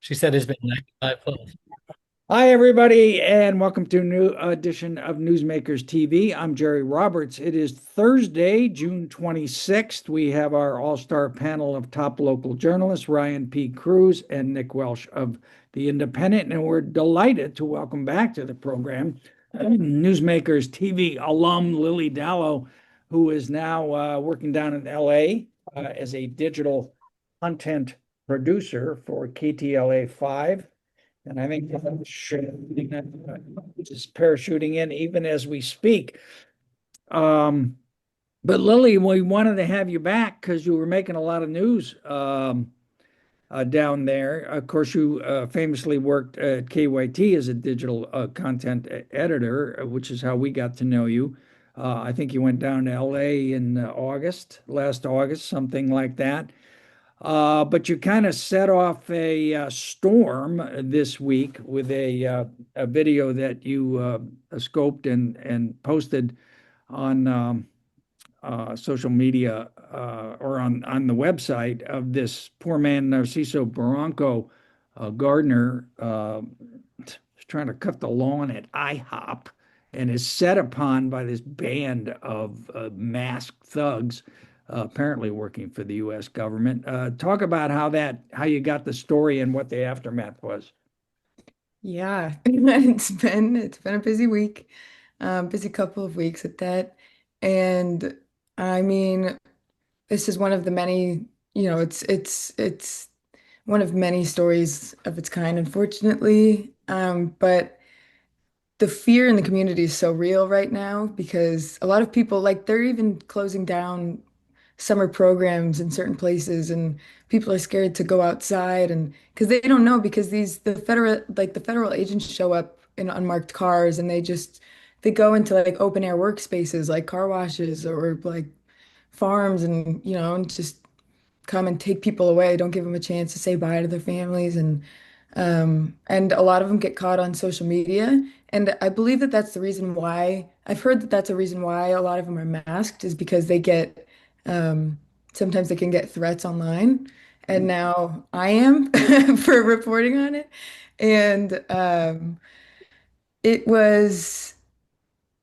She said it's been 95 plus. Hi, everybody, and welcome to a new edition of Newsmakers TV. I'm Jerry Roberts. It is Thursday, June 26th. We have our all-star panel of top local journalists, Ryan P. Cruz and Nick Welsh of The Independent, and we're delighted to welcome back to the program Newsmakers TV alum Lily Dallow, who is now working down in LA as a digital content producer for KTLA 5. And I think just parachuting in even as we speak. Um, but Lily, we wanted to have you back because you were making a lot of news down there. Of course, you famously worked at KYT as a digital content editor, which is how we got to know you. I think you went down to LA in last August, something like that. But you kind of set off a storm this week with a video that you scoped and posted on social media or on the website of this poor man, Narciso Barranco gardener, trying to cut the lawn at IHOP and is set upon by this band of masked thugs apparently working for the U.S. government. Talk about how you got the story and what the aftermath was. Yeah, it's been a busy week, busy couple of weeks at that. And I mean, this is one of the many, it's one of many stories of its kind, unfortunately. But the fear in the community is so real right now because a lot of people, like, they're even closing down summer programs in certain places, and people are scared to go outside, and because they don't know, because the federal agents show up in unmarked cars, and they go into like open air workspaces like car washes or like farms, and and just come and take people away, don't give them a chance to say bye to their families. And a lot of them get caught on social media. And I believe that that's the reason why I've heard that that's a reason why a lot of them are masked, is because um, sometimes they can get threats online. And now I am for reporting on it. And it was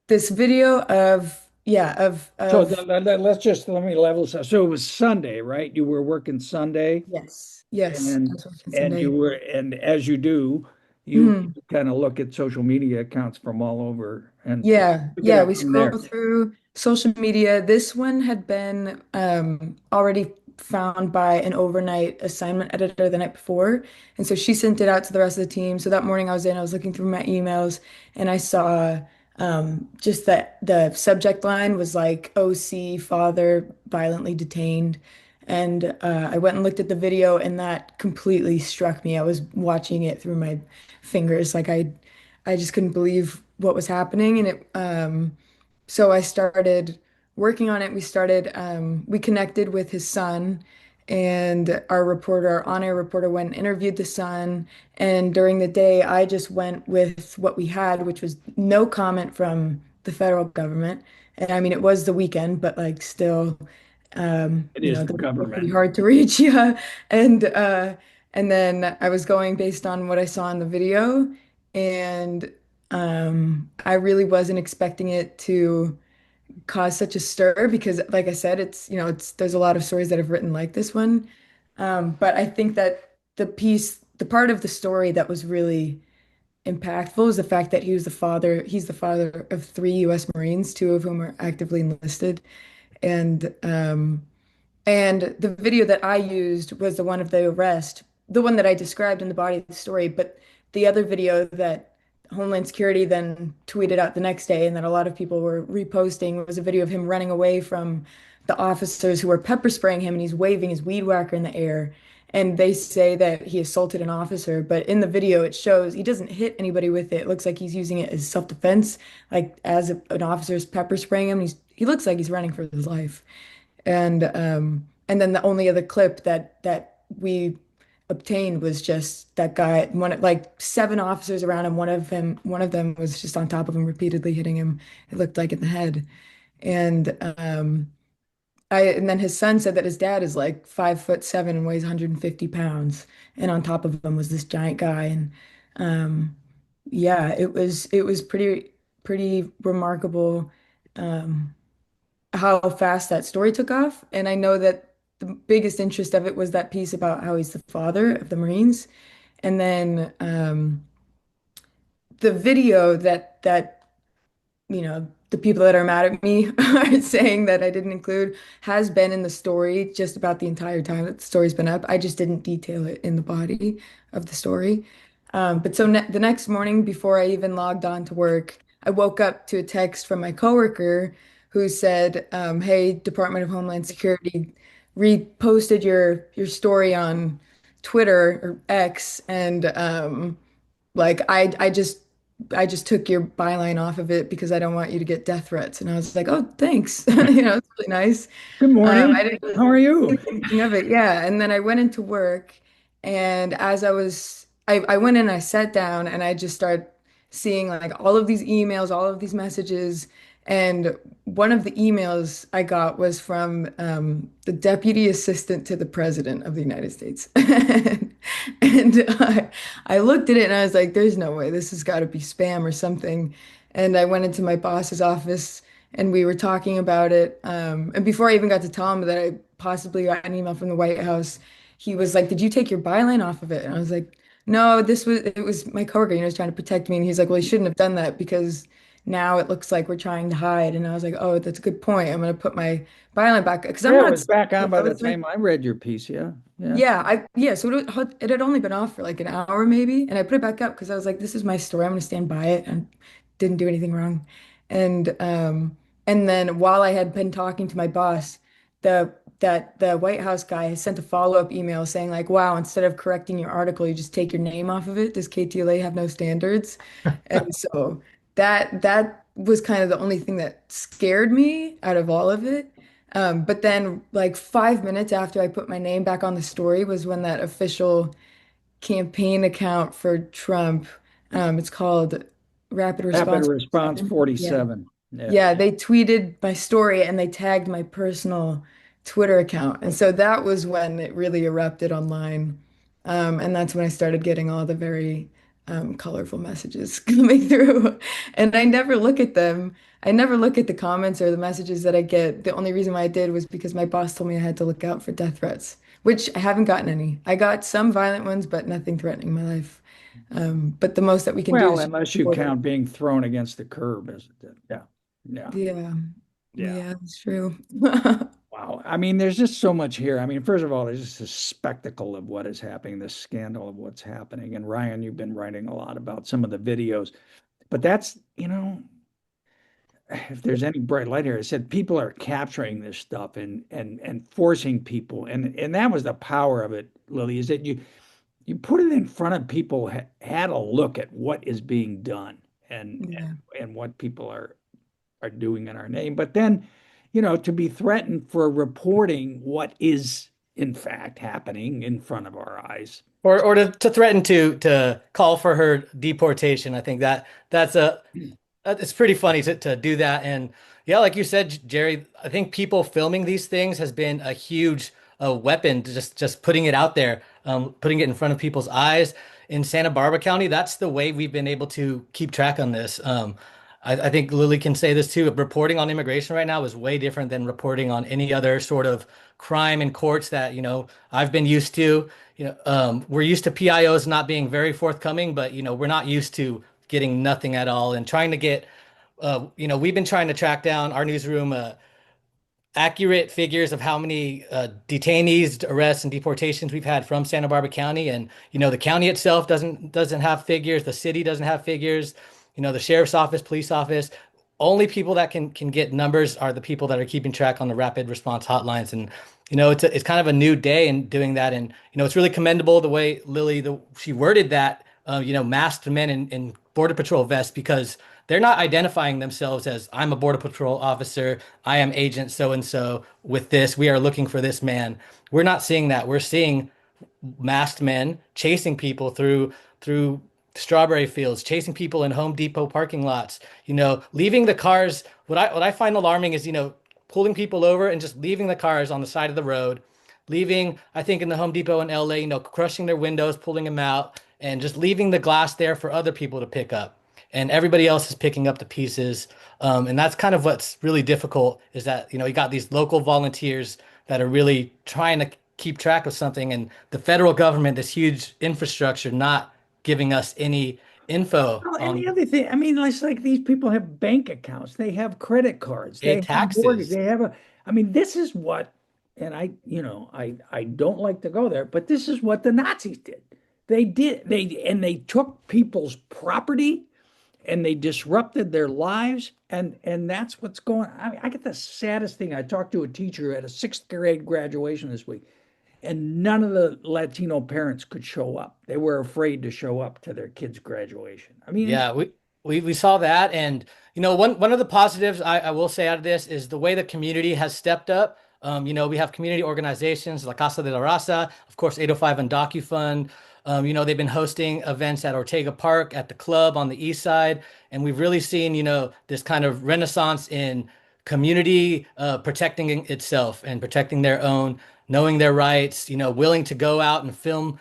this video of, yeah, So let me level set. So it was Sunday, right? You were working Sunday, yes, yes, I and was working you Sunday. were, and as you do, you Mhm. kind of look at social media accounts from all over and Yeah, pick it yeah, up we from scroll there. through social media. This one had been already found by an overnight assignment editor the night before. And so she sent it out to the rest of the team. So that morning I was looking through my emails, and I saw just that the subject line was like OC father violently detained. And I went and looked at the video, and that completely struck me. I was watching it through my fingers. I just couldn't believe what was happening. And so I started working on it. We connected with his son, and our on-air reporter went and interviewed the son. And during the day, I just went with what we had, which was no comment from the federal government. And I mean, it was the weekend, but like still, It is the they're pretty government. hard to reach. Yeah. And, uh, and then I was going based on what I saw in the video. And I really wasn't expecting it to cause such a stir because, like I said, there's a lot of stories that I've written like this one. But I think that the part of the story that was really impactful is the fact that he's the father of three U.S. Marines, two of whom are actively enlisted. And and the video that I used was the one of the arrest, the one that I described in the body of the story. But the other video that Homeland Security then tweeted out the next day and that a lot of people were reposting was a video of him running away from the officers who were pepper spraying him, and he's waving his weed whacker in the air. And they say that he assaulted an officer, but in the video it shows he doesn't hit anybody with it. It looks like he's using it as self-defense, like as an officer's pepper spraying him. He looks like he's running for his life. And then the only other clip that we obtained was just that guy, like seven officers around him. One of them was just on top of him, repeatedly hitting him. It looked like in the head. And and then his son said that his dad is like 5'7" and weighs 150 pounds, and on top of him was this giant guy, and um, yeah, it was pretty remarkable um, how fast that story took off. And I know that the biggest interest of it was that piece about how he's the father of the Marines, and then the video that the people that are mad at me are saying that I didn't include has been in the story just about the entire time that the story's been up. I just didn't detail it in the body of the story. But so ne the next morning, before I even logged on to work, I woke up to a text from my coworker who said, "Hey, Department of Homeland Security reposted your story on Twitter or X, and like I just took your byline off of it because I don't want you to get death threats." And I was like, "Oh, thanks." It's really nice. Good I morning. didn't really How are you? think anything of it. Yeah. And then I went into work, and as I went in, I sat down, and I just started seeing like all of these emails, all of these messages. And one of the emails I got was from the deputy assistant to the president of the United States. And I looked at it and I was like, there's no way, this has got to be spam or something. And I went into my boss's office and we were talking about it. And before I even got to tell him that I possibly got an email from the White House, he was like, "Did you take your byline off of it?" And I was like, "No, it was my coworker, was trying to protect me." And he's like, "Well, you shouldn't have done that because now it looks like we're trying to hide." And I was like, "Oh, that's a good point. I'm going to put my byline back because I'm Yeah, it not." was back on by I the was like, time I read your piece. Yeah. Yeah. yeah, so it had only been off for like an hour maybe, and I put it back up because I was like, this is my story. I'm gonna stand by it and didn't do anything wrong. And then while I had been talking to my boss, the White House guy has sent a follow-up email saying like, wow, instead of correcting your article, you just take your name off of it. Does KTLA have no standards? And so that was kind of the only thing that scared me out of all of it. But then, like 5 minutes after I put my name back on the story, was when that official campaign account for Trump, it's called Rapid Rapid Response response 47. Yeah. 47. Yeah. Yeah, they tweeted my story and they tagged my personal Twitter account. And so that was when it really erupted online. And that's when I started getting all the very colorful messages coming through. And I never look at them. I never look at the comments or the messages that I get. The only reason why I did was because my boss told me I had to look out for death threats, which I haven't gotten any. I got some violent ones, but nothing threatening my life. But the most that we can do Well, is just unless you report it. count being thrown against the curb as it did. Yeah. Yeah. Yeah. Yeah. Yeah, that's true. Wow. I mean, there's just so much here. I mean, first of all, there's just a spectacle of what is happening, this scandal of what's happening. And Ryan, you've been writing a lot about some of the videos, but that's, if there's any bright light here, I said people are capturing this stuff and forcing people, and that was the power of it, Lily, is that you put it in front of people, had a look at what is being done and Yeah. and what people are doing in our name, but then, to be threatened for reporting what is in fact happening in front of our eyes. Or to threaten to call for her deportation. I think that's a it's pretty funny to do that. And yeah, like you said, Jerry, I think people filming these things has been a huge weapon to just putting it out there, putting it in front of people's eyes. In Santa Barbara County, that's the way we've been able to keep track on this. I think Lily can say this too. Reporting on immigration right now is way different than reporting on any other sort of crime in courts that, I've been used to. We're used to PIOs not being very forthcoming, but, we're not used to getting nothing at all and trying to get, we've been trying to track down our newsroom, accurate figures of how many detainees, arrests, and deportations we've had from Santa Barbara County. And the county itself doesn't have figures. The city doesn't have figures. The sheriff's office, police office. Only people that can get numbers are the people that are keeping track on the rapid response hotlines. And it's kind of a new day in doing that. And it's really commendable the way Lily she worded that. Masked men in Border Patrol vests, because they're not identifying themselves as, I'm a Border Patrol officer, I am Agent so and so with this, we are looking for this man. We're not seeing that. We're seeing masked men chasing people through strawberry fields, chasing people in Home Depot parking lots, leaving the cars. What I find alarming is, pulling people over and just leaving the cars on the side of the road, leaving, I think in the Home Depot in LA, crushing their windows, pulling them out, and just leaving the glass there for other people to pick up. And everybody else is picking up the pieces. And that's kind of what's really difficult is that, you got these local volunteers that are really trying to keep track of something, and the federal government, this huge infrastructure, not giving us any info Well, and the on other thing, I mean, it's like these people have bank accounts, they have credit cards, pay they have mortgage, taxes. they have I mean, this is what, and I don't like to go there, but this is what the Nazis did. They took people's property and they disrupted their lives, and that's what's going on. I mean, I get the saddest thing. I talked to a teacher who had a sixth grade graduation this week, and none of the Latino parents could show up. They were afraid to show up to their kids' graduation. I mean, Yeah, we saw that, and one of the positives I will say out of this is the way the community has stepped up. We have community organizations, La Casa de la Raza, of course, 805 and DocuFund. They've been hosting events at Ortega Park, at the club on the east side, and we've really seen, this kind of renaissance in community protecting itself and protecting their own, knowing their rights, willing to go out and film.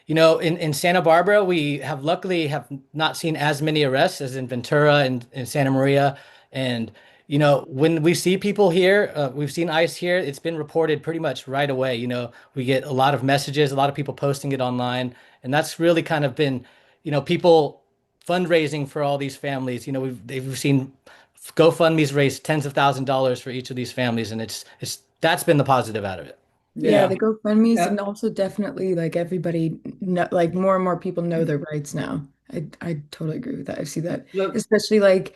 In Santa Barbara, we have luckily have not seen as many arrests as in Ventura and Santa Maria. And, when we see people here, we've seen ICE here, it's been reported pretty much right away. We get a lot of messages, a lot of people posting it online. And that's really kind of been, people fundraising for all these families. We've seen GoFundMe's raise tens of thousands of dollars for each of these families. And it's that's been the positive out of it. Yeah, yeah, the GoFundMe's, yeah. and also definitely like everybody know, like more and more people know their rights now. I totally agree with that. I see that, Look, especially like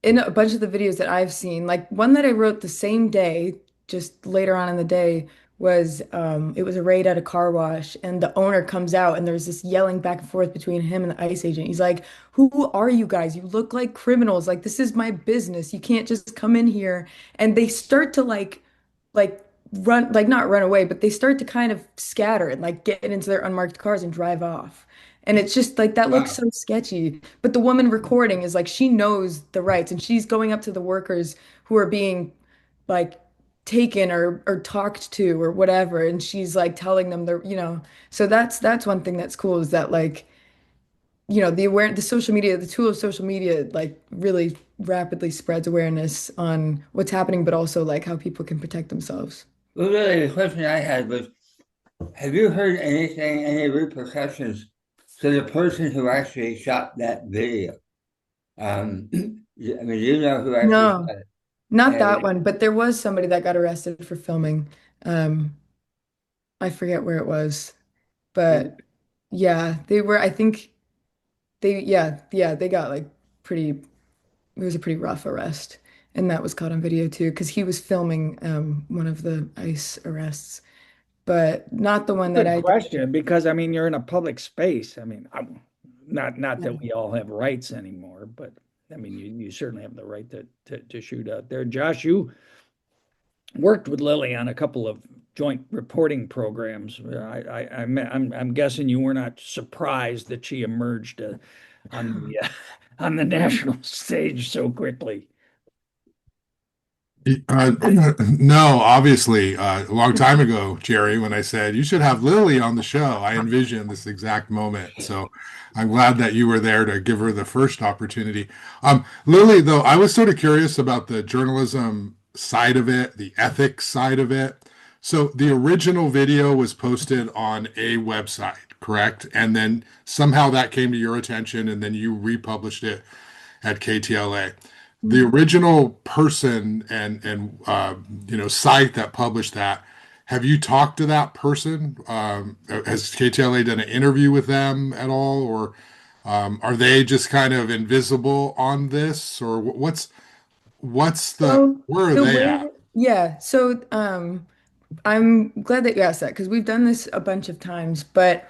in a bunch of the videos that I've seen. Like one that I wrote the same day, just later on in the day, was it was a raid at a car wash, and the owner comes out, and there's this yelling back and forth between him and the ICE agent. He's like, "Who are you guys? You look like criminals. Like this is my business. You can't just come in here." And they start to like run, like not run away, but they start to kind of scatter and like get into their unmarked cars and drive off. And it's just like that looks wow. so sketchy. But the woman recording is like she knows the rights, and she's going up to the workers who are being like taken or talked to or whatever, and she's like telling them so that's one thing that's cool is that like the social media, the tool of social media like really rapidly spreads awareness on what's happening, but also like how people can protect themselves. Well, really, the question I had was, have you heard anything, any repercussions to the person who actually shot that video? I mean, you know who actually No, shot it? not that And one, but there was somebody that got arrested for filming. Um, I forget where it was, but yeah, they were, I think yeah, they got like pretty, it was a pretty rough arrest. And that was caught on video too, because he was filming one of the ICE arrests, but not the one that Good I did. question, because I mean, you're in a public space. I mean, not Yeah. that we all have rights anymore, but I mean, you certainly have the right to shoot out there. Josh, you worked with Lily on a couple of joint reporting programs. I'm guessing you were not surprised that she emerged on the on the national stage so quickly. No, obviously, a long time ago, Jerry, when I said you should have Lily on the show, I envisioned this exact moment. So I'm glad that you were there to give her the first opportunity. Lily, though, I was sort of curious about the journalism side of it, the ethics side of it. So the original video was posted on a website, correct? And then somehow that came to your attention, and then you republished it at KTLA. The original person and site that published that, have you talked to that person? Has KTLA done an interview with them at all, or are they just kind of invisible on this, or what's the So where are the they way at? that, yeah, so I'm glad that you asked that because we've done this a bunch of times, but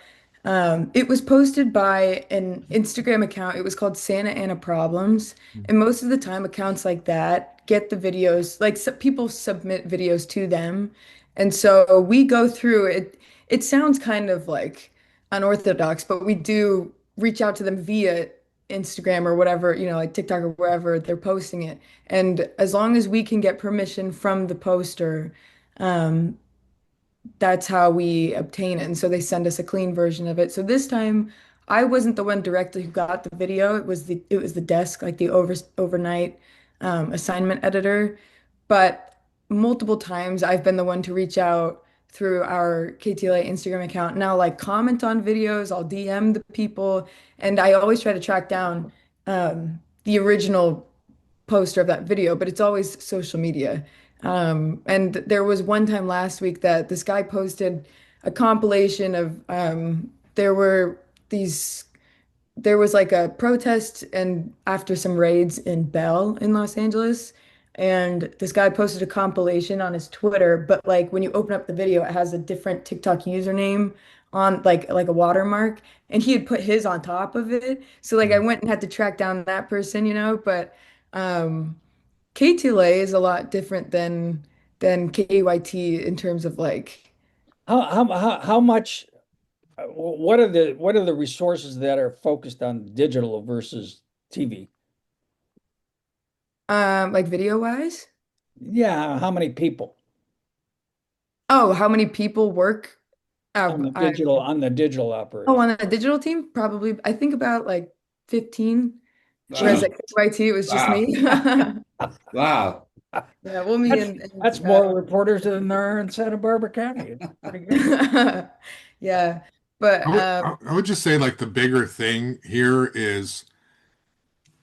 it was posted by an Instagram account. It was called Santa Ana Problems, and most of the time, accounts like that get the videos. Like people submit videos to them, and so we go through it. It sounds kind of like unorthodox, but we do reach out to them via Instagram or whatever, like TikTok or wherever they're posting it. And as long as we can get permission from the poster, um, that's how we obtain it. And so they send us a clean version of it. So this time I wasn't the one directly who got the video. It was the desk, like the overnight assignment editor. But multiple times I've been the one to reach out through our KTLA Instagram account. Now, like comment on videos, I'll DM the people, and I always try to track down the original poster of that video, but it's always social media. And there was one time last week that this guy posted a compilation of these there was like a protest and after some raids in Bell in Los Angeles. And this guy posted a compilation on his Twitter, but like when you open up the video, it has a different TikTok username on like a watermark. And he had put his on top of it. So like I went and had to track down that person, but KTLA is a lot different than KYT in terms of like How much? What are the resources that are focused on digital versus TV? like video wise. Yeah, how many people Oh, how many people work? on the I digital Oh, operation? on a digital team, probably I think about like 15. Whereas Wow. at KYT, it was just Wow. me. Wow. Yeah, well, me That's and that's more reporters than there are in Santa Barbara County. It's pretty good. yeah, but I would just say like the bigger thing here is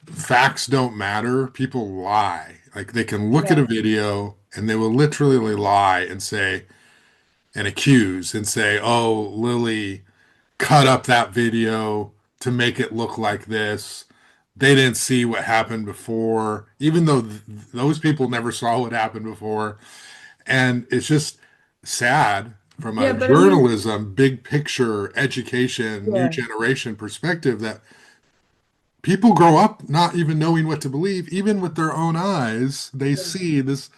facts don't matter. People lie. Like they can look at yeah, a video and they will literally lie and say and accuse and say, "Oh, Lily cut up that video to make it look like this. They didn't see what happened before, even though those people never saw what happened before." And it's just sad from yeah, a but I mean, journalism, big picture, education, new yeah, generation perspective that people grow up not even knowing what to believe. Even with their own eyes, they yeah, see this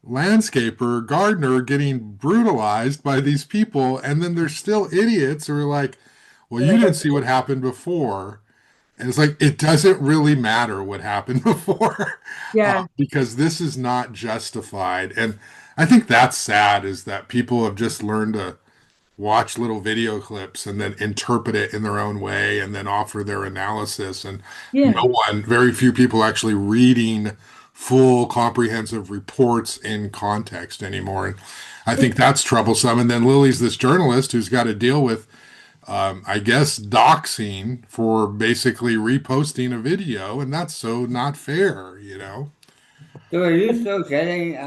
landscaper, gardener getting brutalized by these people. And then there's still idiots who are like, well, they're you like, didn't see okay, what happened before. And it's like, it doesn't really matter what happened before yeah, because this is not justified. And I think that's sad is that people have just learned to watch little video clips and then interpret it in their own way and then offer their analysis. And yeah, very few people actually reading full comprehensive reports in context anymore. And I think it, that's troublesome. And then Lily's this journalist who's got to deal with, I guess, doxing for basically reposting a video. And that's so not fair, you know? So are you still getting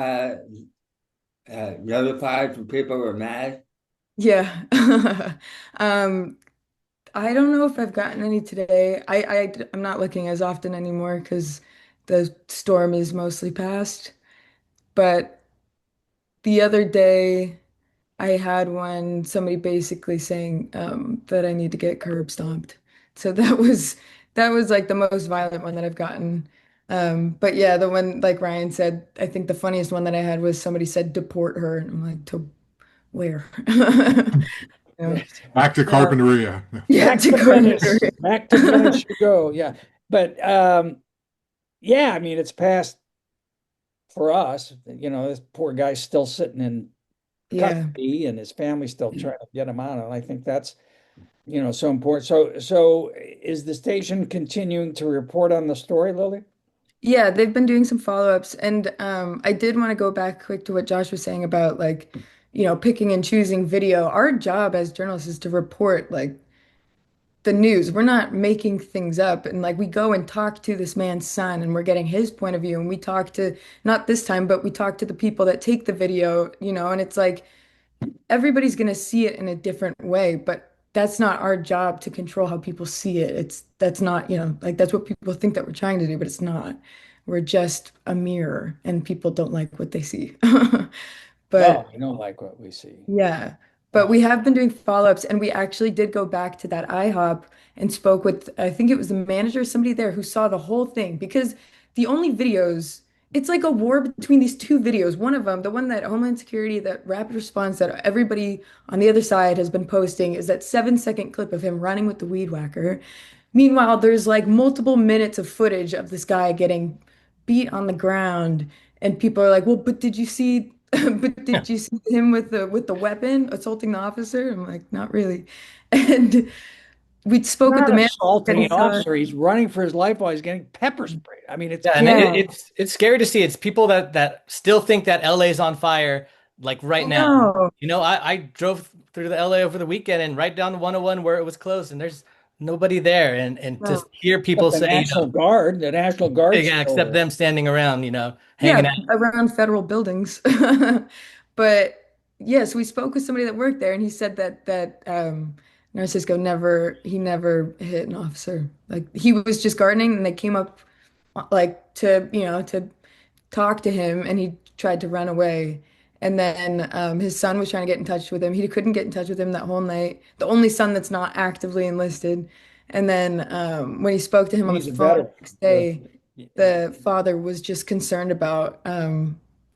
notified when people were mad? yeah. Um, I don't know if I've gotten any today. I'm not looking as often anymore because the storm is mostly past. But the other day. I had one, somebody basically saying that I need to get curb stomped. So that was like the most violent one that I've gotten. But yeah, the one like Ryan said, I think the funniest one that I had was somebody said deport her, and I'm like, to where? You know? Back to Uh, Carpinteria. yeah, Back to to Venice. Carpenter. Back to Venice you go. Yeah. But yeah, I mean it's past for us. This poor guy's still sitting in Yeah. custody and his family's still trying to get him out. And I think that's, so important. So is the station continuing to report on the story, Lily? Yeah, they've been doing some follow-ups, and I did want to go back quick to what Josh was saying about like, picking and choosing video. Our job as journalists is to report like the news. We're not making things up, and like we go and talk to this man's son, and we're getting his point of view, and we talk to not this time, but we talk to the people that take the video, and it's like everybody's going to see it in a different way, but that's not our job to control how people see it. That's not, like that's what people think that we're trying to do, but it's not. We're just a mirror and people don't like what they see. No, But I don't like what we see. yeah, but Uh, we have been doing follow-ups and we actually did go back to that IHOP and spoke with, I think it was the manager, somebody there who saw the whole thing because the only videos, it's like a war between these two videos. One of them, the one that Homeland Security, that rapid response that everybody on the other side has been posting is that 7-second clip of him running with the weed whacker. Meanwhile, there's like multiple minutes of footage of this guy getting beat on the ground, and people are like, "Well, but did you see? But did you see him with the weapon assaulting the officer?" I'm like, "Not really." And we spoke with Not the man that assaulting he an saw. officer. He's running for his life while he's getting pepper sprayed. I mean, it's Yeah, and Yeah, it's scary to see. It's people that still think that LA's on fire, like right I now. know. I drove through the LA over the weekend and right down 101 where it was closed, and there's nobody there. And to No. hear except people say, The National Guard's yeah, still except there. them standing around, hanging Yeah, out. around federal buildings. But yes, we spoke with somebody that worked there, and he said that Narcisco never hit an officer. Like he was just gardening, and they came up like to talk to him, and he tried to run away. And then his son was trying to get in touch with him. He couldn't get in touch with him that whole night. The only son that's not actively enlisted. And then when he spoke to him on the He's a phone the veteran. next day, the father was just concerned about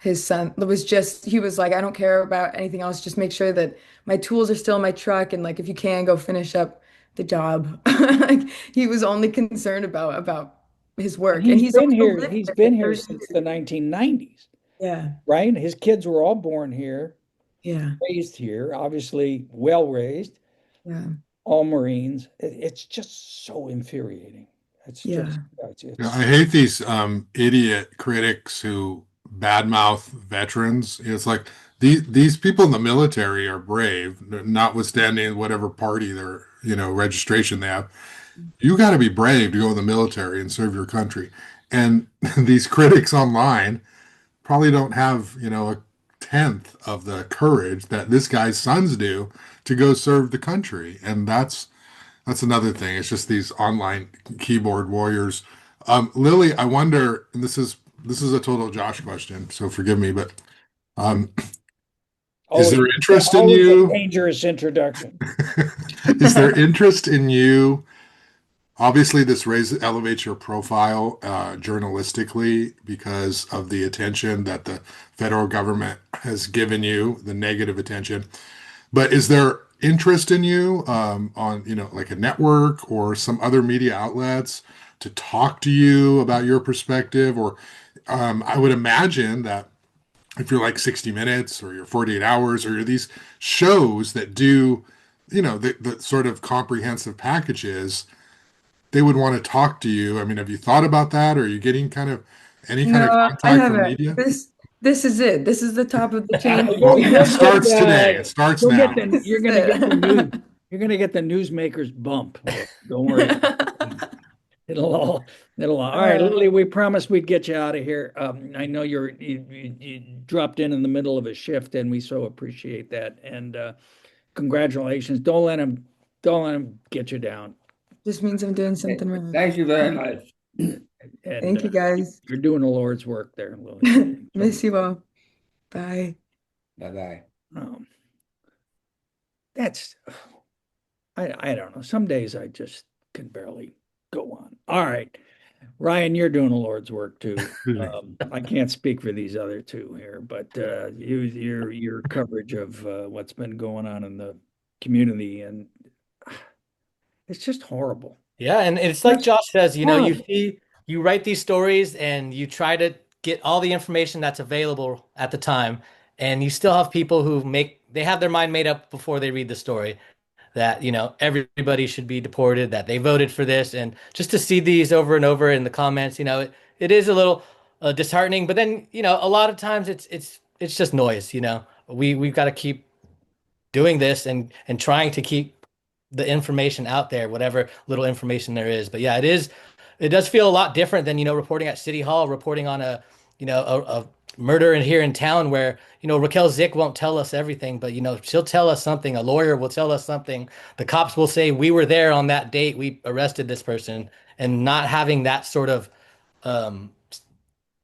his son. It was just he was like, I don't care about anything else. Just make sure that my tools are still in my truck, and like if you can go finish up the job. Like he was only concerned about his And work, and he's also lived he's there for been here 30 since the years. 1990s, Yeah, right? His kids were all born here, yeah, raised here, obviously well raised, yeah, all Marines. It's just so infuriating. It's just, yeah. Yeah, it's I hate these idiot critics who badmouth veterans. It's like these people in the military are brave, notwithstanding whatever party their, registration they have. You got to be brave to go in the military and serve your country. And these critics online probably don't have, a tenth of the courage that this guy's sons do to go serve the country. And that's another thing. It's just these online keyboard warriors. Lily, I wonder, and this is a total Josh question, so forgive me, but um, is always there interest in always a you? dangerous introduction. Is there interest in you? Obviously, this elevates your profile journalistically because of the attention that the federal government has given you, the negative attention. But is there interest in you on, like a network or some other media outlets to talk to you about your perspective? Or I would imagine that if you're like 60 Minutes or you're 48 Hours or you're these shows that do, the sort of comprehensive packages, they would want to talk to you. I mean, have you thought about that? Or are you getting any kind of No, I contact from haven't. media? This is it. This is the top of the chain for Well, me it now. starts today. It starts You'll get now. This you're is gonna get the news. it. You're gonna get the newsmakers bump. Don't worry. It'll all, all right, Uh, Lily, we promised we'd get you out of here. I know you dropped in the middle of a shift, and we so appreciate that. And congratulations. Don't let him get you down. just means I'm doing something right. Thank you very much. And Thank you guys. you're doing the Lord's work there, Lily. Miss you all. Bye. Bye bye. Um, that's, I don't know. Some days I just can barely go on. All right. Ryan, you're doing the Lord's work too. I can't speak for these other two here, but your coverage of what's been going on in the community, and it's just horrible. Yeah, and it's like Just Josh says, horrible. you write these stories and you try to get all the information that's available at the time, and you still have people who they have their mind made up before they read the story that, everybody should be deported, that they voted for this, and just to see these over and over in the comments, it is a little disheartening, but then, a lot of times it's just noise, we've got to keep doing this and trying to keep the information out there, whatever little information there is. But yeah, it does feel a lot different than, reporting at City Hall, reporting on a murder in here in town where, Raquel Zick won't tell us everything, but, she'll tell us something. A lawyer will tell us something. The cops will say, we were there on that date. We arrested this person, and not having that sort of, um,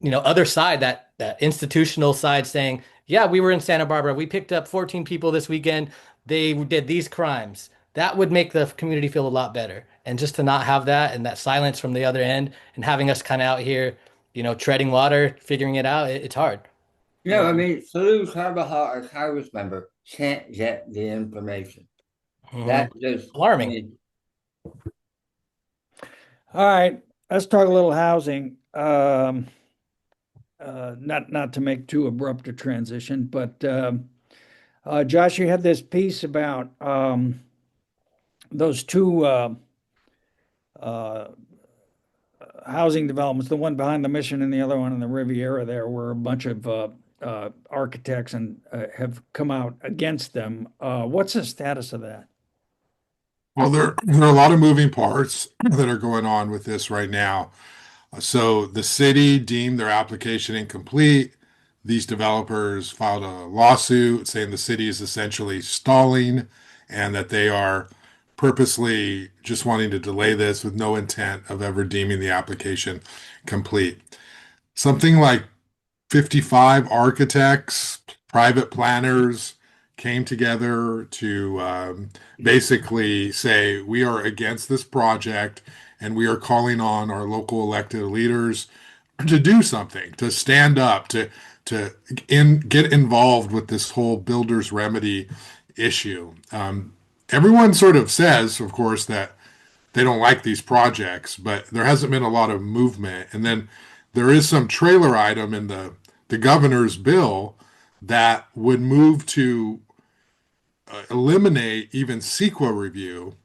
other side, that institutional side saying, yeah, we were in Santa Barbara. We picked up 14 people this weekend. They did these crimes. That would make the community feel a lot better. And just to not have that and that silence from the other end and having us kind of out here, treading water, figuring it out, it's hard. No, I mean, Salute Carvajal, a Congress member, can't get the information. Mhm. That just, I Alarming. mean, All right, let's talk a little housing. Not to make too abrupt a transition, but Josh, you had this piece about those two uh, housing developments, the one behind the Mission and the other one in the Riviera. There were a bunch of architects and have come out against them. What's the status of that? Well, there are a lot of moving parts that are going on with this right now. So the city deemed their application incomplete. These developers filed a lawsuit saying the city is essentially stalling and that they are purposely just wanting to delay this with no intent of ever deeming the application complete. Something like 55 architects, private planners came together to basically say, we are against this project and we are calling on our local elected leaders to do something, to stand up, to get involved with this whole builder's remedy issue. Everyone sort of says, of course, that they don't like these projects, but there hasn't been a lot of movement. And then there is some trailer item in the governor's bill that would move to eliminate even CEQA review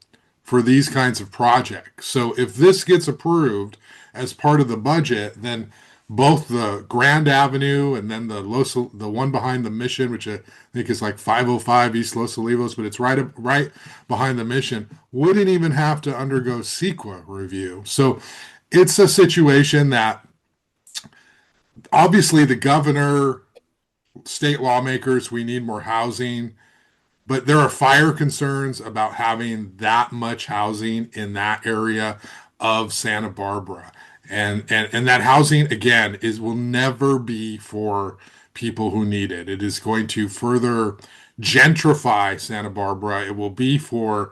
for these kinds of projects. So if this gets approved as part of the budget, then both the Grand Avenue and then the one behind the Mission, which I think is like 505 East Los Olivos, but it's right behind the Mission, wouldn't even have to undergo CEQA review. So it's a situation that obviously the governor, state lawmakers, we need more housing. But there are fire concerns about having that much housing in that area of Santa Barbara. And that housing again is will never be for people who need it. It is going to further gentrify Santa Barbara. It will be for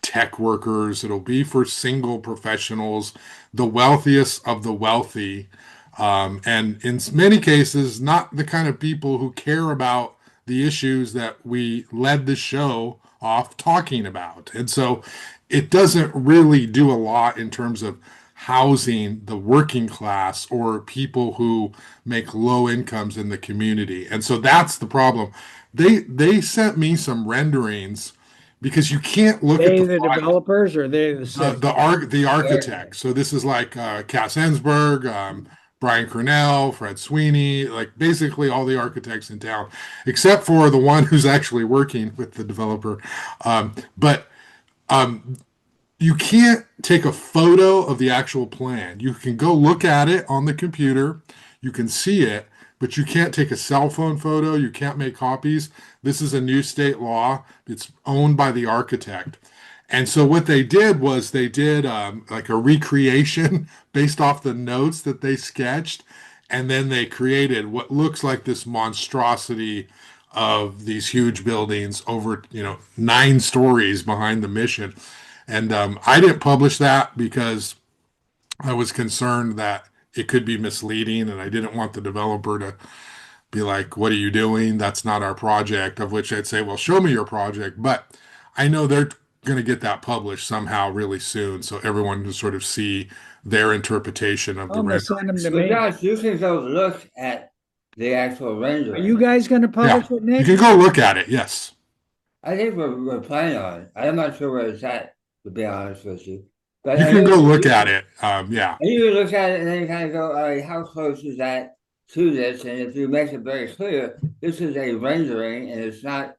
tech workers, it'll be for single professionals, the wealthiest of the wealthy. And in many cases, not the kind of people who care about the issues that we led the show off talking about. And so it doesn't really do a lot in terms of housing the working class or people who make low incomes in the community. And so that's the problem. They sent me some renderings because you can't look at They the the file developers or they the city? the architect. So this is like Cass Ensberg, Brian Cornell, Fred Sweeney, like basically all the architects in town, except for the one who's actually working with the developer. But you can't take a photo of the actual plan. You can go look at it on the computer, you can see it, but you can't take a cell phone photo. You can't make copies. This is a new state law. It's owned by the architect. And so what they did was they did like a recreation based off the notes that they sketched, and then they created what looks like this monstrosity of these huge buildings over, 9 stories behind the Mission. And I didn't publish that because I was concerned that it could be misleading, and I didn't want the developer to be like, "What are you doing? That's not our project." Of which I'd say, "Well, show me your project." But I know they're going to get that published somehow really soon, so everyone can sort of see their interpretation of the I'm gonna send them renderings. to But me. Josh, you can go look at the actual Are you rendering. guys gonna Yeah, publish it, you Nick? can go look at it. Yes, I think we're planning on it. I'm not sure where it's at, to be honest with you. But you I can know go look you, at it. Yeah. and you look at it and then you kind of go, all right, how close is that to this? And if you make it very clear, this is a rendering and it's not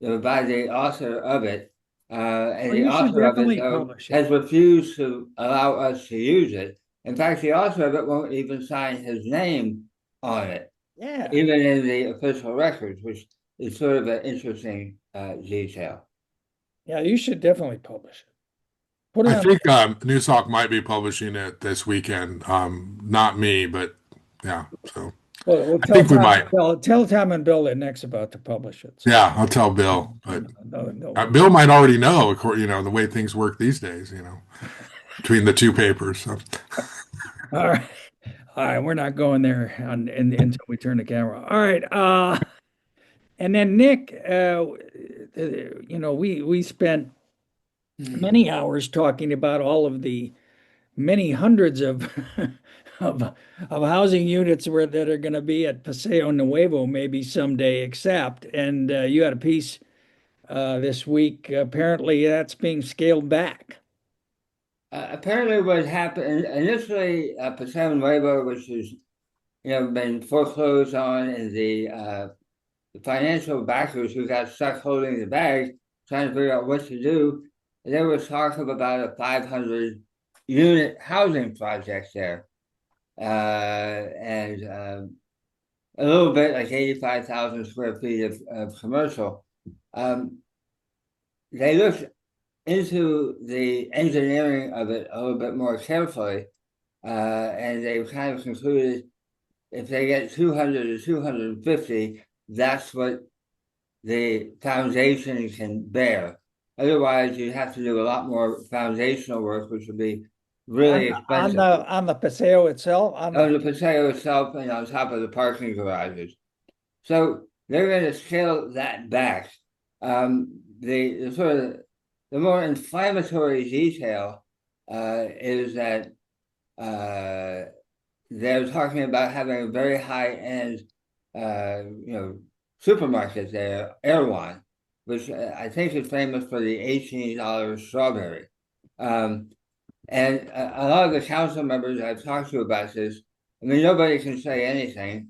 by the author of it. And Well, the you should author of it, definitely though, publish it. has refused to allow us to use it. In fact, the author of it won't even sign his name on it, Yeah. even in the official records, which is sort of an interesting detail. Yeah, you should definitely publish it. Put it I on. think Newshawk might be publishing it this weekend. Not me, but yeah. So Well, I think we might. Tell Tom and Bill that Nick's about to publish it. So, Yeah, I'll tell Bill. But no. Bill might already know, the way things work these days, between the two papers. So. All right. All right, we're not going there until we turn the camera. All right. And then Nick, we spent many hours talking about all of the many hundreds of of, of housing units that are going to be at Paseo Nuevo maybe someday, except, and you had a piece this week. Apparently, that's being scaled back. Apparently, what happened initially, Paseo Nuevo, which has been foreclosed on, and the financial backers who got stuck holding the bag, trying to figure out what to do. There was talk of about a 500 unit housing project there, and a little bit like 85,000 square feet of commercial. They looked into the engineering of it a little bit more carefully, and they kind of concluded if they get 200 to 250, that's what the foundation can bear. Otherwise, you have to do a lot more foundational work, which would be really expensive. On the Paseo itself, On the Paseo itself and on top of the parking garages. So they're going to scale that back. The sort of the more inflammatory detail is that they're talking about having a very high-end, supermarket there, Erewhon, which I think is famous for the $18 strawberry. And a lot of the council members I've talked to about this, I mean, nobody can say anything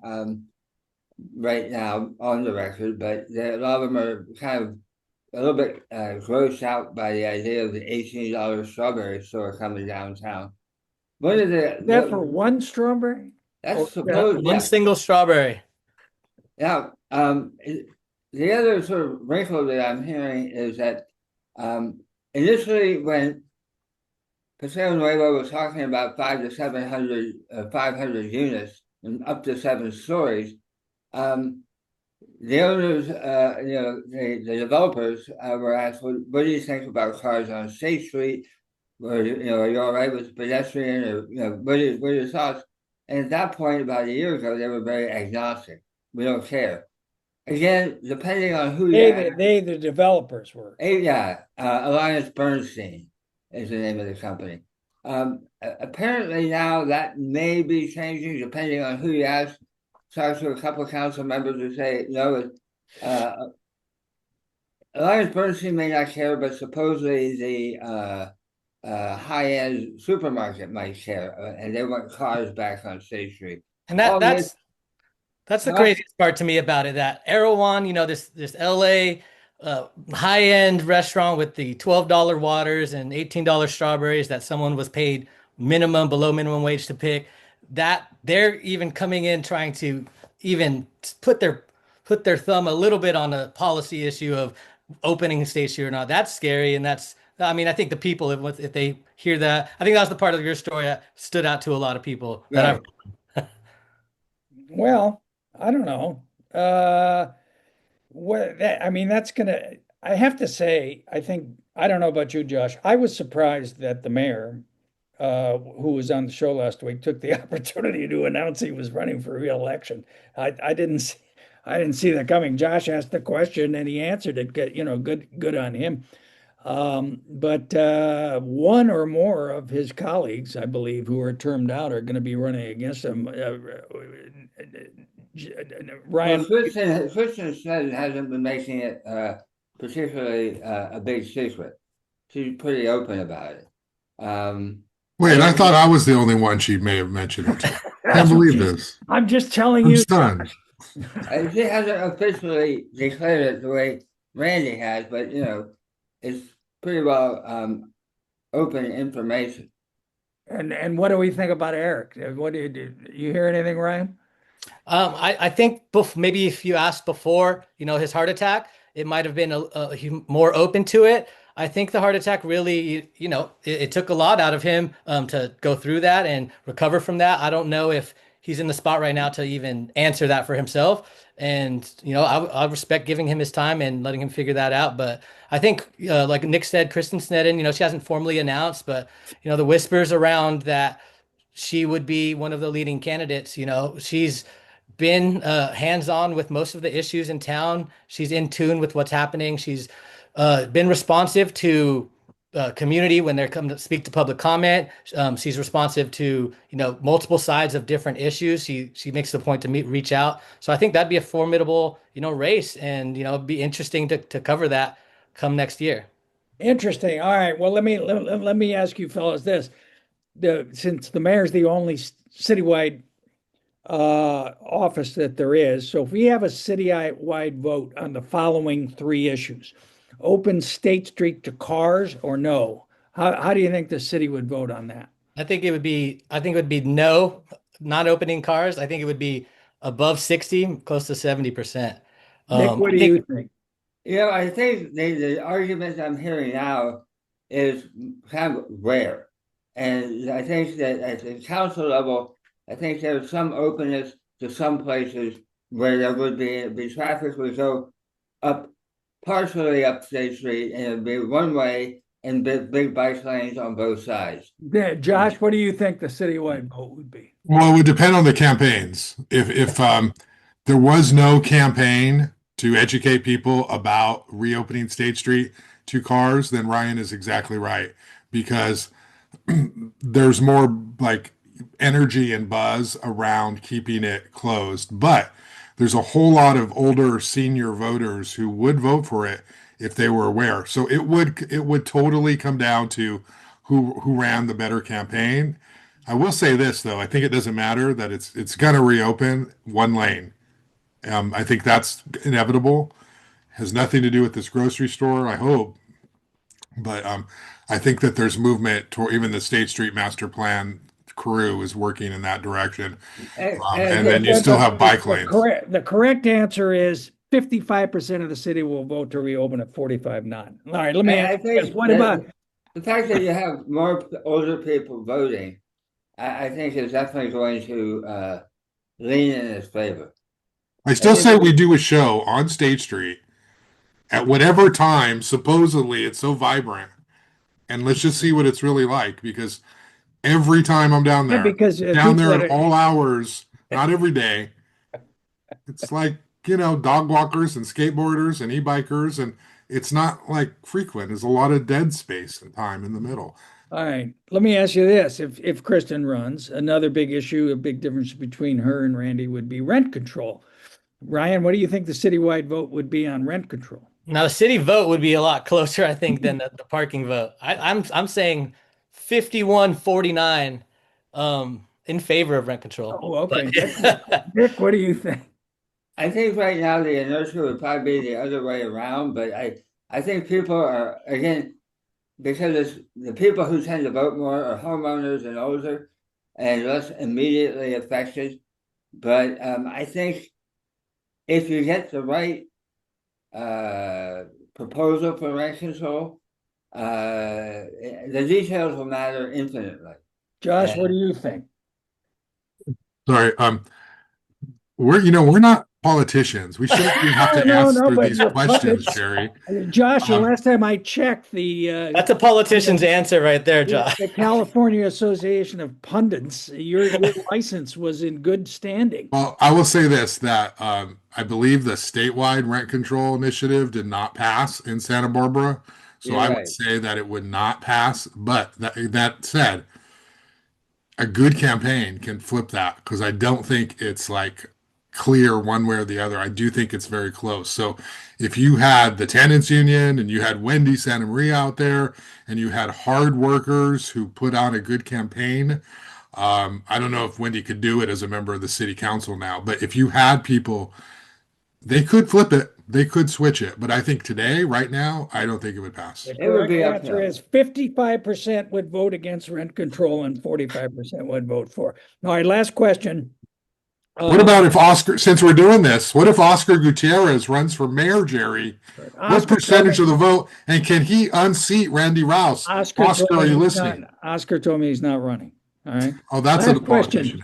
right now on the record, but a lot of them are kind of a little bit grossed out by the idea of the $18 strawberry store coming downtown. What is it? That for one strawberry? That's supposed, One single strawberry. Now, the other sort of wrinkle that I'm hearing is that initially when Paseo Nuevo was talking about 500 units and up to 7 stories, the owners, the developers were asked, what do you think about cars on State Street? Or, are you all right with pedestrian? Or, what are your thoughts? And at that point, about a year ago, they were very agnostic. We don't care. Again, depending on who the developers were. Alliance Bernstein is the name of the company. Apparently now that may be changing depending on who you ask. Talked to a couple of council members who say no. Alliance Bernstein may not care, but supposedly the high-end supermarket might care, and they want cars back on State Street. And that's the craziest part to me about it. That Erewhon, this LA high-end restaurant with the $12 waters and $18 strawberries that someone was paid below minimum wage to pick. That they're even coming in trying to even put their thumb a little bit on a policy issue of opening State Street or not. That's scary, and I think the people, if they hear that, I think that was the part of your story that stood out to a lot of people that I've. Well, I don't know. That's gonna. I have to say, I don't know about you, Josh. I was surprised that the mayor, who was on the show last week, took the opportunity to announce he was running for re-election. I didn't see that coming. Josh asked the question and he answered it. Good on him. But one or more of his colleagues, I believe, who are termed out, are going to be running against him. Ryan. Kristen said hasn't been making it particularly a big secret. She's pretty open about it. Wait, I thought I was the only one she may have mentioned it to. I can't believe this. I'm just telling I'm you. stunned. She hasn't officially declared it the way Randy has, but it's pretty well open information. And what do we think about Eric? What do you hear anything, Ryan? I think maybe if you asked before, his heart attack, it might have been more open to it. I think the heart attack really, it took a lot out of him to go through that and recover from that. I don't know if he's in the spot right now to even answer that for himself. And, I respect giving him his time and letting him figure that out. But I think, like Nick said, Kristen Sneddon, she hasn't formally announced, but, the whispers around that she would be one of the leading candidates, she's been hands-on with most of the issues in town. She's in tune with what's happening. She's been responsive to community when they're coming to speak to public comment. She's responsive to, multiple sides of different issues. She makes the point to reach out. So I think that'd be a formidable, race, and it'd be interesting to cover that come next year. Interesting. All right. Well, let me ask you fellas this. Since the mayor's the only citywide office that there is, so if we have a citywide vote on the following three issues, open State Street to cars or no, how do you think the city would vote on that? I think it would be no, not opening cars. I think it would be above 60, close to 70%. Nick, what do you think? I think the argument I'm hearing now is kind of rare. And I think that at the council level, I think there's some openness to some places where there would be traffic would go up, partially up State Street, and it would be one way and big bike lanes on both sides. Josh, what do you think the citywide vote would be? Well, it would depend on the campaigns. If there was no campaign to educate people about reopening State Street to cars, then Ryan is exactly right, because there's more like energy and buzz around keeping it closed. But there's a whole lot of older senior voters who would vote for it if they were aware. So it would totally come down to who ran the better campaign. I will say this though, I think it doesn't matter that it's gonna reopen one lane. I think that's inevitable. Has nothing to do with this grocery store, I hope. But I think that there's movement toward even the State Street Master Plan crew is working in that direction. And then you still have bike lanes. The correct answer is 55% of the city will vote to reopen at 45 not. All right, let me ask you this. What about the fact that you have more older people voting? I think is definitely going to lean in its favor. I still say we do a show on State Street at whatever time, supposedly it's so vibrant, and let's just see what it's really like, because every time I'm down there, down there at all hours, not every day, it's like, dog walkers and skateboarders and e-bikers, and it's not like frequent. There's a lot of dead space and time in the middle. All right, let me ask you this. If Kristen runs, another big issue, a big difference between her and Randy would be rent control. Ryan, what do you think the citywide vote would be on rent control? Now, the city vote would be a lot closer, I think, than the parking vote. I'm saying 51-49 in favor of rent control. Oh, okay. Nick, what do you think? I think right now the inertia would probably be the other way around, but I think people are, again, because the people who tend to vote more are homeowners and older and less immediately affected. But I think if you get the right proposal for rent control, the details will matter infinitely. Josh, what do you think? Sorry, we're not politicians. We shouldn't even have to answer these questions, Jerry. Josh, the last time I checked, that's a politician's answer right there, Josh. The California Association of Pundits, your license was in good standing. Well, I will say this, that I believe the statewide rent control initiative did not pass in Santa Barbara. So I would say that it would not pass. But that said, a good campaign can flip that, because I don't think it's like clear one way or the other. I do think it's very close. So if you had the tenants union and you had Wendy Santa Maria out there and you had hard workers who put on a good campaign, I don't know if Wendy could do it as a member of the city council now, but if you had people, they could flip it. They could switch it. But I think today, right now, I don't think it would pass. The correct answer is 55% would vote against rent control and 45% would vote for. All right, last question. What about if Oscar, since we're doing this, what if Oscar Gutierrez runs for mayor, Jerry? What percentage of the vote? And can he unseat Randy Rouse? Oscar, are you listening? Oscar told me he's not running. All right. Oh, that's a question.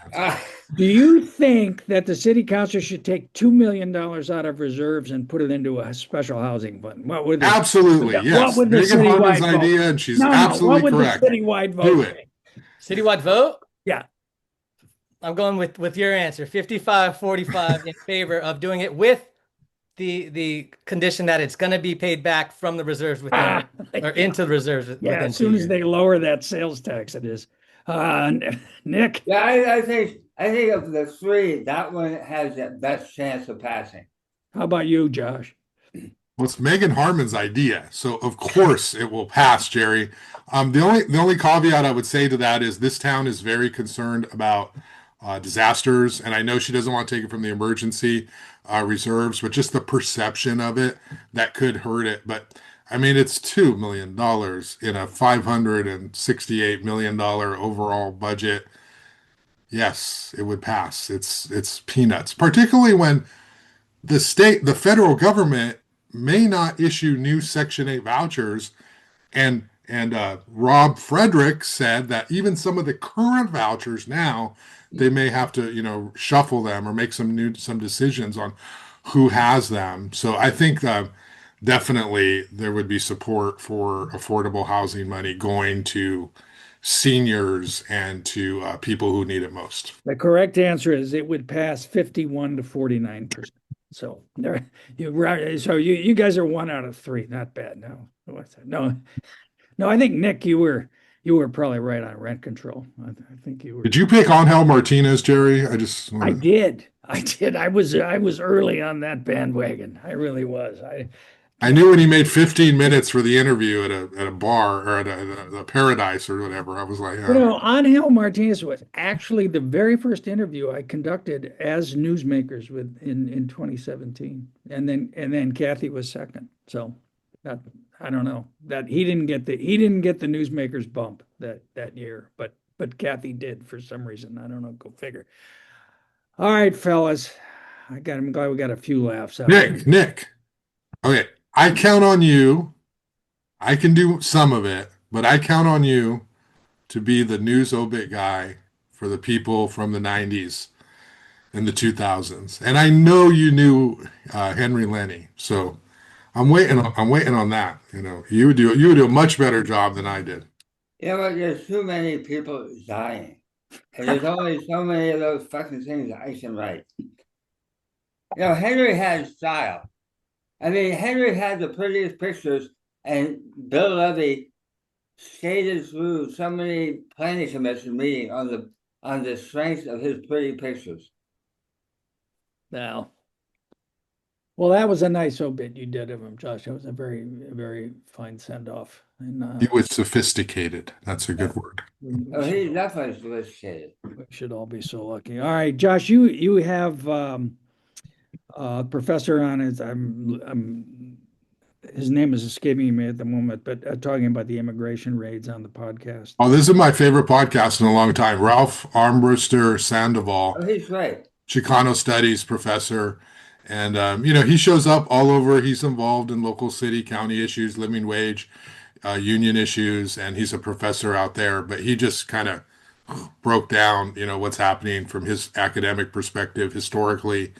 Do you think that the city council should take $2 million out of reserves and put it into a special housing fund? What would absolutely, yes. What would the citywide vote? Idea, and she's absolutely correct. What would the citywide vote do it? Citywide vote? Yeah. I'm going with your answer. 55-45 in favor of doing it with the condition that it's going to be paid back from the reserves within or Yeah. into the reserves Yeah, within as 2 soon as years. they lower that sales tax, it is. Nick, Yeah, I think of the three, that one has the best chance of passing. how about you, Josh? Well, it's Megan Harmon's idea, so of course it will pass, Jerry. The only caveat I would say to that is this town is very concerned about disasters, and I know she doesn't want to take it from the emergency reserves, but just the perception of it that could hurt it. But I mean, it's $2 million in a $568 million overall budget. Yes, it would pass. It's peanuts, particularly when the federal government may not issue new Section 8 vouchers. And Rob Frederick said that even some of the current vouchers now, they may have to, shuffle them or make some decisions on who has them. So I think definitely there would be support for affordable housing money going to seniors and to people who need it most. The correct answer is it would pass 51 to 49%. So there, you guys are 1 out of 3. Not bad. No. I think Nick, you were probably right on rent control. I think you were. Did you pick Angel Martinez, Jerry? I did. I was early on that bandwagon. I really was. I knew when he made 15 minutes for the interview at a bar or at a Paradise or whatever. I was like, Angel Martinez was actually the very first interview I conducted as Newsmakers in 2017, and then Kathy was second. So that I don't know that he didn't get the Newsmakers bump that year, but Kathy did for some reason. I don't know. Go figure. All right, fellas. I'm glad we got a few laughs out there. Nick. Okay, I count on you. I can do some of it, but I count on you to be the news obit guy for the people from the 90s and the 2000s. And I know you knew Henry Lenny, so I'm waiting on that. You would do a much better job than I did. You know what? There's too many people dying. And there's only so many of those fucking things I can write. Henry had style. I mean, Henry had the prettiest pictures, and Bill Levy skated through so many planning commission meetings on the strength of his pretty pictures. Now, well, that was a nice obit you did of him, Josh. That was a very, very fine send off. And He was sophisticated. That's a good word. He's definitely sophisticated. We should all be so lucky. All right, Josh, you have professor on his name is escaping me at the moment, but talking about the immigration raids on the podcast. Oh, this is my favorite podcast in a long time. Ralph Armbruster Sandoval. Oh, he's great. Chicano studies professor. And, he shows up all over. He's involved in local city, county issues, living wage, union issues, and he's a professor out there. But he just kind of broke down, what's happening from his academic perspective historically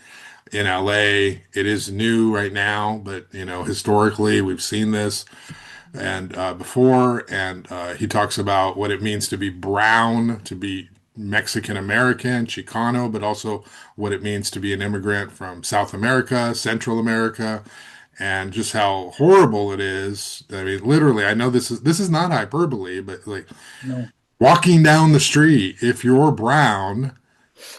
in LA. It is new right now, but, historically we've seen this and before. And he talks about what it means to be brown, to be Mexican American, Chicano, but also what it means to be an immigrant from South America, Central America, and just how horrible it is. I mean, literally, I know this is not hyperbole, but like walking down the street, if you're brown,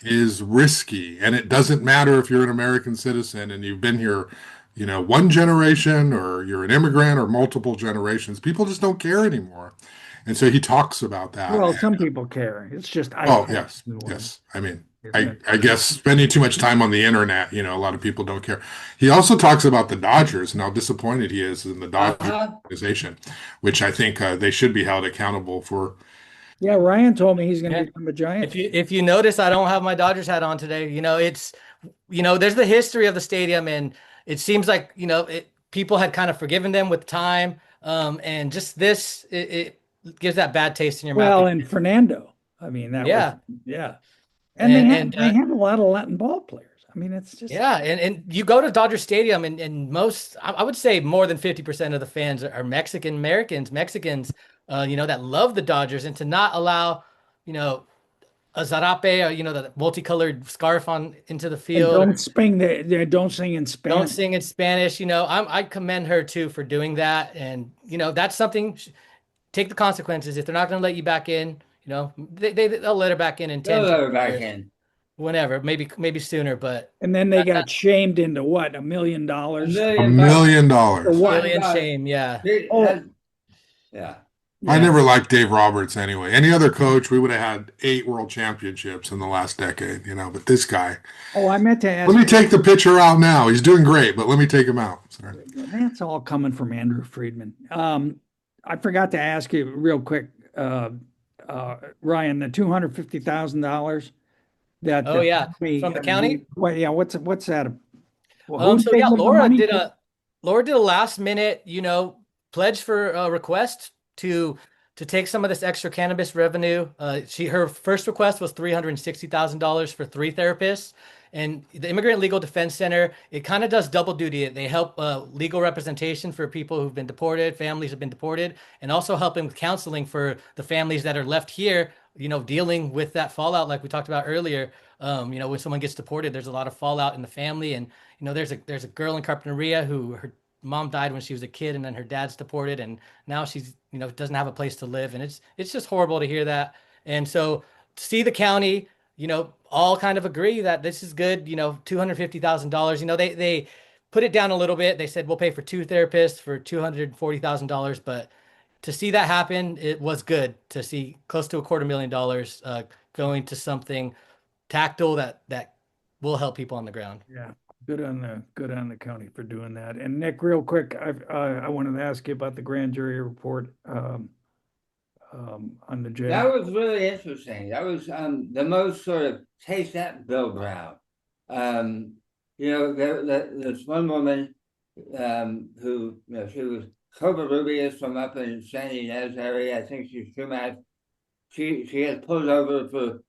is risky, and it doesn't matter if you're an American citizen and you've been here, one generation, or you're an immigrant, or multiple generations. People just don't care anymore. And so he talks about that. Well, some people care. It's just yes. I mean, I guess spending too much time on the internet, a lot of people don't care. He also talks about the Dodgers and how disappointed he is in the Dodgers organization, which I think they should be held accountable for. Yeah, Ryan told me he's going to become a Giant. If you notice, I don't have my Dodgers hat on today. It's there's the history of the stadium, and it seems like people had kind of forgiven them with time, and just this it gives that bad taste in your mouth. Well, and Fernando, I mean that was and they have a lot of Latin ball players. I mean, it's just and you go to Dodger Stadium, and most, I would say more than 50% of the fans are Mexican Americans, Mexicans, that love the Dodgers, and to not allow, a zarape, the multicolored scarf on into the And field. don't sing in Don't Spanish. sing in Spanish. I commend her too for doing that. And, that's something, take the consequences. If they're not going to let you back in, they'll let her back in They'll 10, let 20 her back years, in. whenever, maybe sooner, but And then they got shamed into what, $1 million? A $1 million bucks. million. For what? million shame. Yeah. Oh, Yeah. I yeah. never liked Dave Roberts anyway. Any other coach, we would have had 8 world championships in the last decade, but this guy, Oh, I meant to ask let me you, take the pitcher out now. He's doing great, but let me take him out. Sorry. that's all coming from Andrew Friedman. I forgot to ask you real quick, Ryan, the $250,000 that Oh yeah. me, From the county. yeah, what's that? Well, who's So yeah, taking the money? Laura did a last minute, pledge for a request to take some of this extra cannabis revenue. Her first request was $360,000 for 3 therapists. And the Immigrant Legal Defense Center, it kind of does double duty. They help legal representation for people who've been deported, families have been deported, and also helping with counseling for the families that are left here, dealing with that fallout like we talked about earlier. When someone gets deported, there's a lot of fallout in the family. And, there's a girl in Carpinteria who her mom died when she was a kid, and then her dad's deported, and now she's, doesn't have a place to live. And it's just horrible to hear that. And so to see the county, all kind of agree that this is good, $250,000. They put it down a little bit. They said we'll pay for 2 therapists for $240,000, but to see that happen, it was good to see close to $250,000 going to something tactile that will help people on the ground. Yeah, good on the county for doing that. And Nick, real quick, I wanted to ask you about the grand jury report on the jail. That was really interesting. That was the most sort of take that Bill Brown. There's one woman who, she was Covarrubias from up in San Ynez area. I think she's Sumac. She has pulled over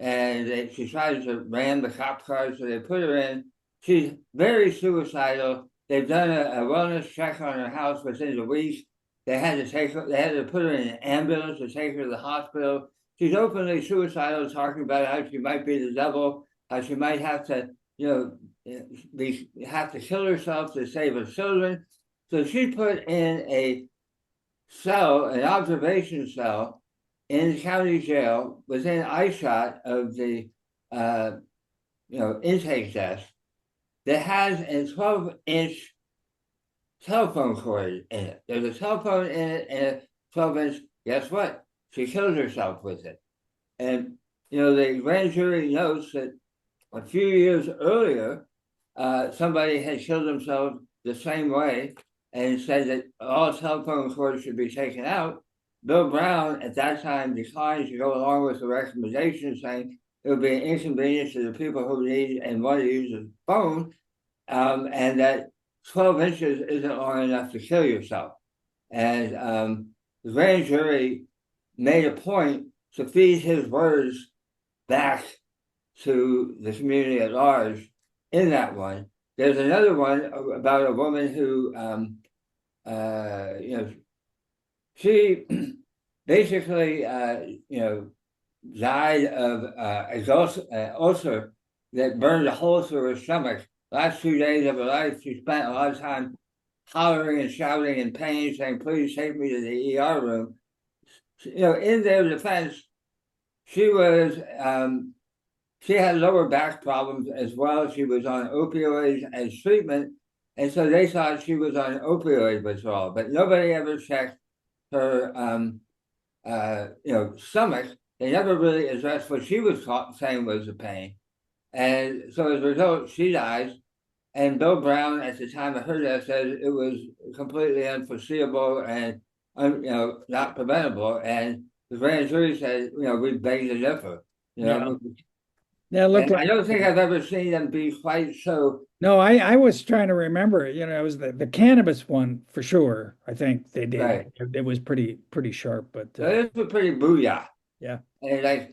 she tried to ram the cop car, so they put her in. She's very suicidal. They've done a wellness check on her house within the week. They had to put her in an ambulance to take her to the hospital. She's openly suicidal, talking about how she might be the devil, how she might have to, have to kill herself to save her children. So she put in an observation cell in the county jail within eyeshot of the, intake desk that has a 12-inch telephone cord in it. There's a telephone in it and a 12-inch. Guess what? She killed herself with it. And, the grand jury notes that a few years earlier, somebody had killed themselves the same way and said that all telephone cords should be taken out. Bill Brown at that time declined to go along with the recommendation, saying it would be an inconvenience to the people who need and want to use a phone, and that 12 inches isn't long enough to kill yourself. And the grand jury made a point to feed his words back to the community at large in that one. There's another one about a woman who, she basically, died of an ulcer that burned a hole through her stomach. Last 2 days of her life, she spent a lot of time hollering and shouting in pain, saying, "Please take me to the ER room." In their defense, she had lower back problems as well. She was on opioids as treatment, and so they thought she was on opioid withdrawal. But nobody ever checked her, stomach. They never really addressed what she was saying was the pain. And so as a result, she dies. And Bill Brown, at the time of her death, said it was completely unforeseeable and not preventable. And the grand jury said, we beg to differ. Yeah, look, I don't think I've ever seen them be quite so. No, I was trying to remember. It was the cannabis one for sure. I think they did. Right. It was pretty sharp, but This was pretty booyah. Yeah. And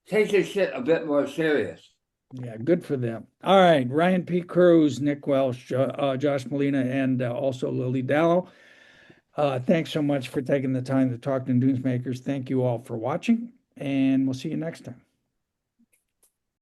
take this shit a bit more serious. Yeah, good for them. All right, Ryan P. Cruz, Nick Welsh, Josh Molina, and also Lily Dallow. Thanks so much for taking the time to talk to Newsmakers. Thank you all for watching. and we'll see you next time.